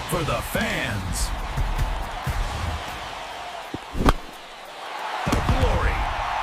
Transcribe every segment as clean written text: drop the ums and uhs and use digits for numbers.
for the fans. The glory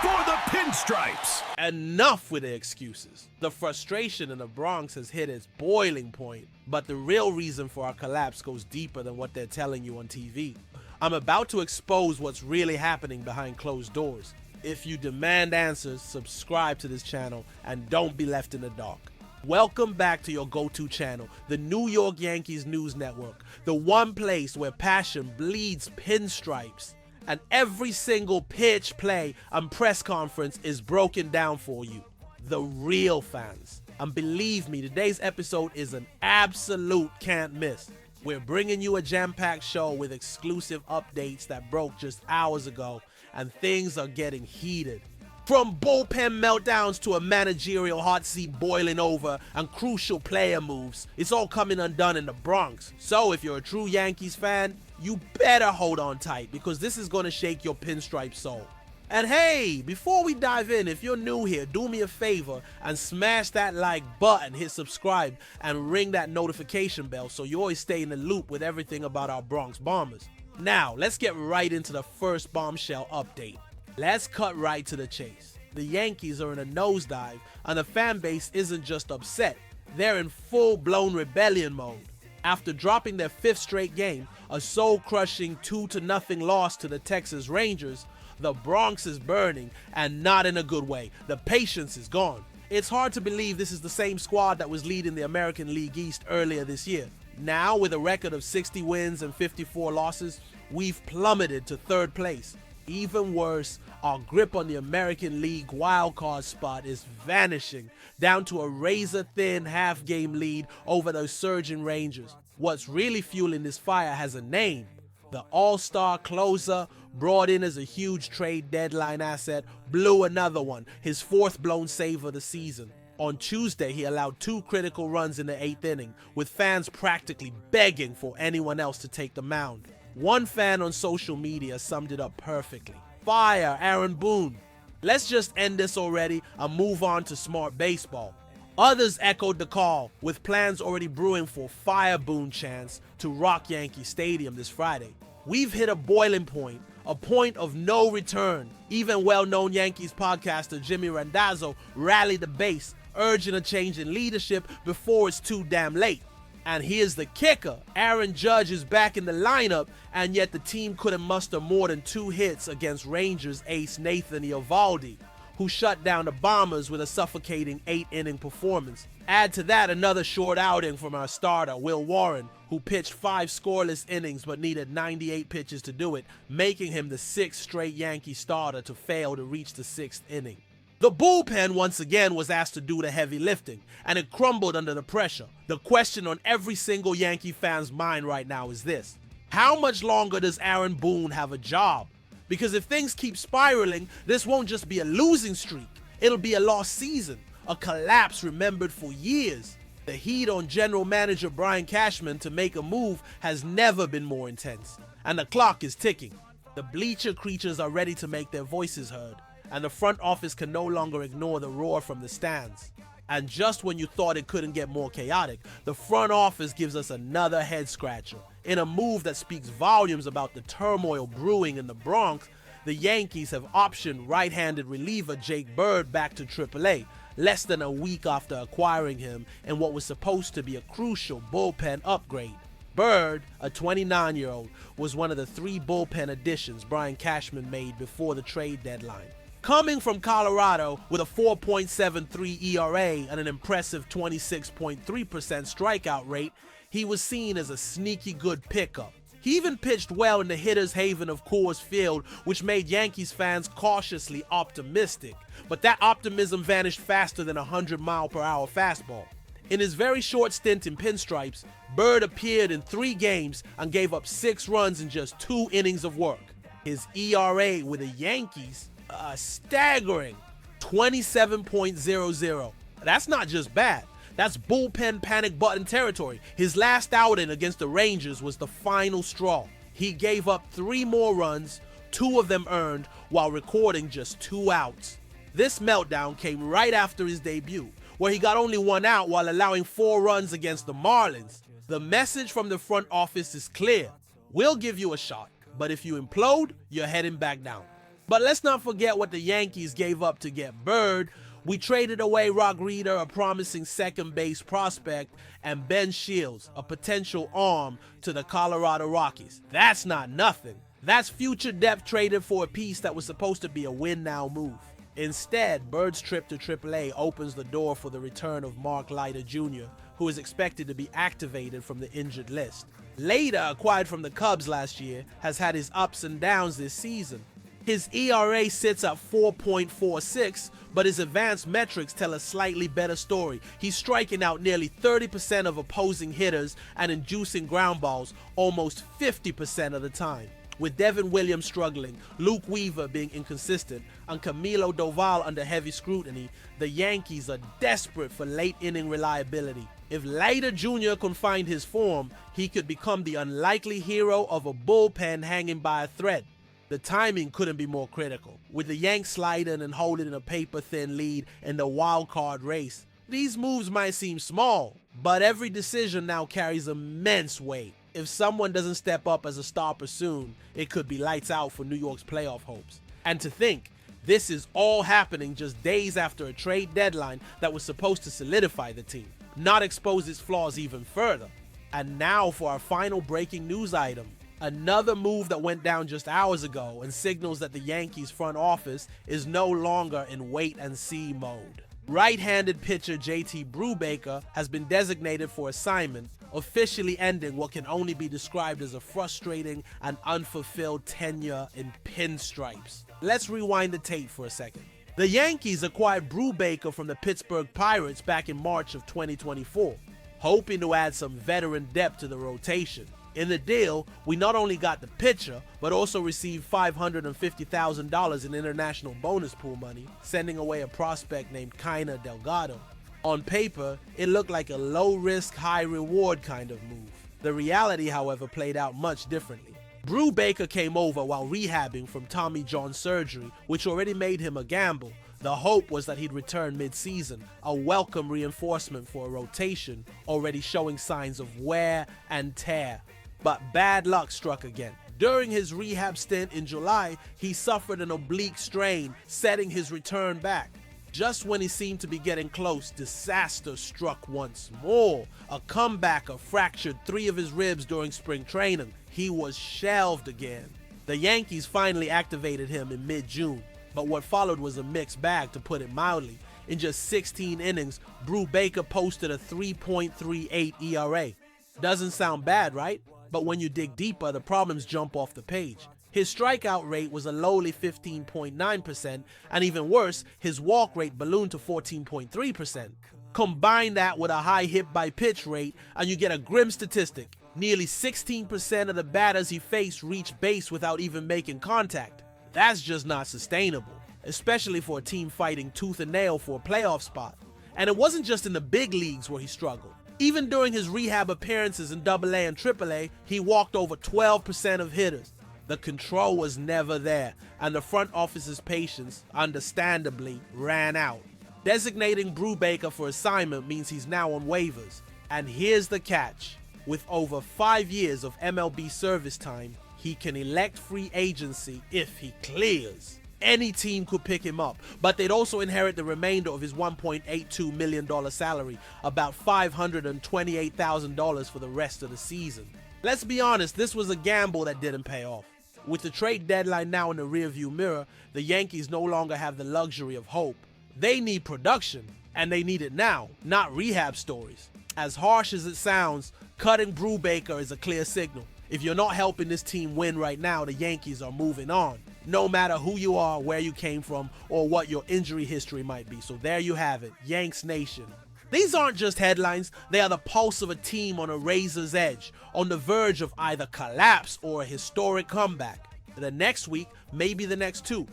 for the pinstripes. Enough with the excuses. The frustration in the Bronx has hit its boiling point, but the real reason for our collapse goes deeper than what they're telling you on TV. I'm about to expose what's really happening behind closed doors. If you demand answers, subscribe to this channel and don't be left in the dark. Welcome back to your go-to channel, the New York Yankees News Network, the one place where passion bleeds pinstripes, and every single pitch, play, and press conference is broken down for you, the real fans. And believe me, today's episode is an absolute can't miss. We're bringing you a jam-packed show with exclusive updates that broke just hours ago, and things are getting heated. From bullpen meltdowns to a managerial hot seat boiling over and crucial player moves, it's all coming undone in the Bronx. So if you're a true Yankees fan, you better hold on tight because this is going to shake your pinstripe soul. And hey, before we dive in, if you're new here, do me a favor and smash that like button, hit subscribe, and ring that notification bell so you always stay in the loop with everything about our Bronx Bombers. Now, let's get right into the first bombshell update. Let's cut right to the chase. The Yankees are in a nosedive, and the fan base isn't just upset, they're in full-blown rebellion mode. After dropping their fifth straight game, a soul-crushing 2-0 loss to the Texas Rangers, the Bronx is burning, and not in a good way. The patience is gone. It's hard to believe this is the same squad that was leading the American League East earlier this year. Now, with a record of 60 wins and 54 losses, we've plummeted to third place. Even worse, our grip on the American League wildcard spot is vanishing, down to a razor-thin half-game lead over those surging Rangers. What's really fueling this fire has a name. The all-star closer, brought in as a huge trade deadline asset, blew another one, his fourth blown save of the season. On Tuesday, he allowed 2 critical runs in the 8th inning, with fans practically begging for anyone else to take the mound. One fan on social media summed it up perfectly. Fire Aaron Boone. Let's just end this already and move on to smart baseball. Others echoed the call, with plans already brewing for Fire Boone chants to rock Yankee Stadium this Friday. We've hit a boiling point, a point of no return. Even well-known Yankees podcaster Jimmy Randazzo rallied the base, urging a change in leadership before it's too damn late. And here's the kicker, Aaron Judge is back in the lineup, and yet the team couldn't muster more than 2 hits against Rangers ace Nathan Eovaldi, who shut down the Bombers with a suffocating 8-inning performance. Add to that another short outing from our starter, Will Warren, who pitched 5 scoreless innings but needed 98 pitches to do it, making him the 6th straight Yankee starter to fail to reach the 6th inning. The bullpen once again was asked to do the heavy lifting, and it crumbled under the pressure. The question on every single Yankee fan's mind right now is this: how much longer does Aaron Boone have a job? Because if things keep spiraling, this won't just be a losing streak, it'll be a lost season, a collapse remembered for years. The heat on general manager Brian Cashman to make a move has never been more intense, and the clock is ticking. The bleacher creatures are ready to make their voices heard, and the front office can no longer ignore the roar from the stands. And just when you thought it couldn't get more chaotic, the front office gives us another head scratcher. In a move that speaks volumes about the turmoil brewing in the Bronx, the Yankees have optioned right-handed reliever Jake Bird back to AAA, less than a week after acquiring him in what was supposed to be a crucial bullpen upgrade. Bird, a 29-year-old, was one of the 3 bullpen additions Brian Cashman made before the trade deadline. Coming from Colorado with a 4.73 ERA and an impressive 26.3% strikeout rate, he was seen as a sneaky good pickup. He even pitched well in the hitter's haven of Coors Field, which made Yankees fans cautiously optimistic. But that optimism vanished faster than a 100-mile-per-hour fastball. In his very short stint in pinstripes, Bird appeared in 3 games and gave up 6 runs in just 2 innings of work. His ERA with the Yankees, a staggering 27.00. That's not just bad. That's bullpen panic button territory. His last outing against the Rangers was the final straw. He gave up 3 more runs, 2 of them earned, while recording just 2 outs. This meltdown came right after his debut, where he got only 1 out while allowing 4 runs against the Marlins. The message from the front office is clear. We'll give you a shot, but if you implode, you're heading back down. But let's not forget what the Yankees gave up to get Bird. We traded away Rock Reader, a promising second base prospect, and Ben Shields, a potential arm to the Colorado Rockies. That's not nothing. That's future depth traded for a piece that was supposed to be a win-now move. Instead, Bird's trip to AAA opens the door for the return of Mark Leiter Jr., who is expected to be activated from the injured list. Leiter, acquired from the Cubs last year, has had his ups and downs this season. His ERA sits at 4.46, but his advanced metrics tell a slightly better story. He's striking out nearly 30% of opposing hitters and inducing ground balls almost 50% of the time. With Devin Williams struggling, Luke Weaver being inconsistent, and Camilo Doval under heavy scrutiny, the Yankees are desperate for late-inning reliability. If Leiter Jr. can find his form, he could become the unlikely hero of a bullpen hanging by a thread. The timing couldn't be more critical. With the Yanks sliding and holding a paper-thin lead in the wild card race, these moves might seem small, but every decision now carries immense weight. If someone doesn't step up as a stopper soon, it could be lights out for New York's playoff hopes. And to think, this is all happening just days after a trade deadline that was supposed to solidify the team, not expose its flaws even further. And now for our final breaking news item. Another move that went down just hours ago and signals that the Yankees front office is no longer in wait-and-see mode. Right-handed pitcher JT Brubaker has been designated for assignment, officially ending what can only be described as a frustrating and unfulfilled tenure in pinstripes. Let's rewind the tape for a second. The Yankees acquired Brubaker from the Pittsburgh Pirates back in March of 2024, hoping to add some veteran depth to the rotation. In the deal, we not only got the pitcher, but also received $550,000 in international bonus pool money, sending away a prospect named Kiner Delgado. On paper, it looked like a low-risk, high-reward kind of move. The reality, however, played out much differently. Brubaker came over while rehabbing from Tommy John surgery, which already made him a gamble. The hope was that he'd return mid-season, a welcome reinforcement for a rotation already showing signs of wear and tear. But bad luck struck again. During his rehab stint in July, he suffered an oblique strain, setting his return back. Just when he seemed to be getting close, disaster struck once more. A comebacker fractured 3 of his ribs during spring training. He was shelved again. The Yankees finally activated him in mid-June, but what followed was a mixed bag, to put it mildly. In just 16 innings, Brubaker posted a 3.38 ERA. Doesn't sound bad, right? But when you dig deeper, the problems jump off the page. His strikeout rate was a lowly 15.9%, and even worse, his walk rate ballooned to 14.3%. Combine that with a high hit-by-pitch rate, and you get a grim statistic. Nearly 16% of the batters he faced reached base without even making contact. That's just not sustainable, especially for a team fighting tooth and nail for a playoff spot. And it wasn't just in the big leagues where he struggled. Even during his rehab appearances in AA and AAA, he walked over 12% of hitters. The control was never there, and the front office's patience, understandably, ran out. Designating Brubaker for assignment means he's now on waivers. And here's the catch. With over 5 years of MLB service time, he can elect free agency if he clears. Any team could pick him up, but they'd also inherit the remainder of his $1.82 million salary, about $528,000 for the rest of the season. Let's be honest, this was a gamble that didn't pay off. With the trade deadline now in the rearview mirror, the Yankees no longer have the luxury of hope. They need production, and they need it now, not rehab stories. As harsh as it sounds, cutting Brubaker is a clear signal. If you're not helping this team win right now, the Yankees are moving on. No matter who you are, where you came from, or what your injury history might be. So there you have it, Yanks Nation. These aren't just headlines, they are the pulse of a team on a razor's edge, on the verge of either collapse or a historic comeback. The next week, maybe the next 2,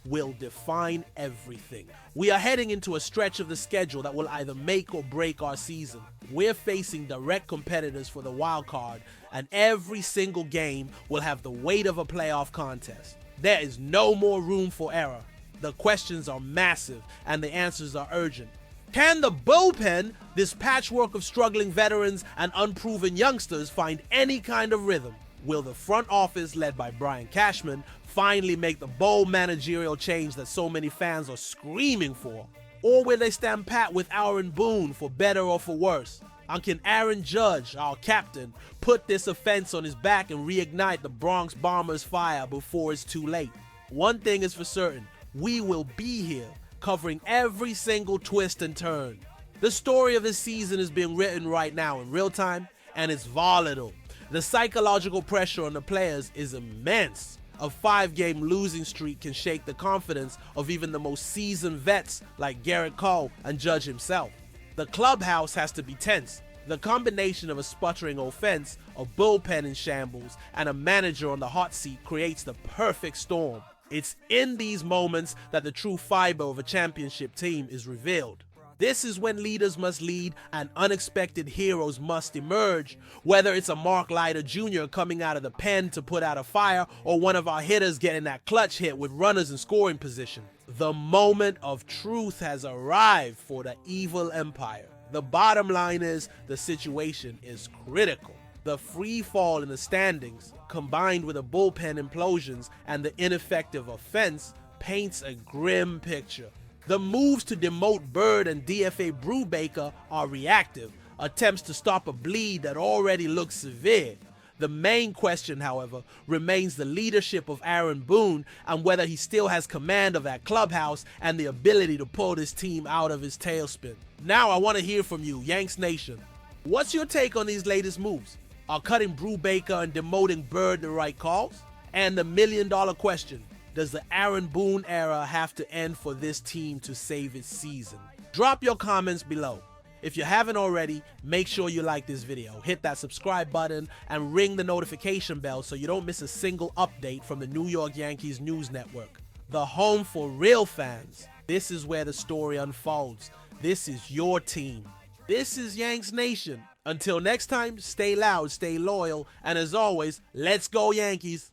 will define everything. We are heading into a stretch of the schedule that will either make or break our season. We're facing direct competitors for the wild card, and every single game will have the weight of a playoff contest. There is no more room for error. The questions are massive, and the answers are urgent. Can the bullpen, this patchwork of struggling veterans and unproven youngsters, find any kind of rhythm? Will the front office, led by Brian Cashman, finally make the bold managerial change that so many fans are screaming for? Or will they stand pat with Aaron Boone for better or for worse? And can Aaron Judge, our captain, put this offense on his back and reignite the Bronx Bombers' fire before it's too late? One thing is for certain, we will be here, covering every single twist and turn. The story of this season is being written right now in real time, and it's volatile. The psychological pressure on the players is immense. A 5-game losing streak can shake the confidence of even the most seasoned vets like Garrett Cole and Judge himself. The clubhouse has to be tense. The combination of a sputtering offense, a bullpen in shambles, and a manager on the hot seat creates the perfect storm. It's in these moments that the true fiber of a championship team is revealed. This is when leaders must lead and unexpected heroes must emerge, whether it's a Mark Leiter Jr. coming out of the pen to put out a fire or one of our hitters getting that clutch hit with runners in scoring position. The moment of truth has arrived for the evil empire. The bottom line is the situation is critical. The free fall in the standings, combined with the bullpen implosions and the ineffective offense, paints a grim picture. The moves to demote Bird and DFA Brubaker are reactive, attempts to stop a bleed that already looks severe. The main question, however, remains the leadership of Aaron Boone and whether he still has command of that clubhouse and the ability to pull this team out of his tailspin. Now I want to hear from you, Yanks Nation. What's your take on these latest moves? Are cutting Brubaker and demoting Bird the right calls? And the million-dollar question, does the Aaron Boone era have to end for this team to save its season? Drop your comments below. If you haven't already, make sure you like this video, hit that subscribe button, and ring the notification bell so you don't miss a single update from the New York Yankees News Network. The home for real fans. This is where the story unfolds. This is your team. This is Yanks Nation. Until next time, stay loud, stay loyal, and as always, let's go Yankees!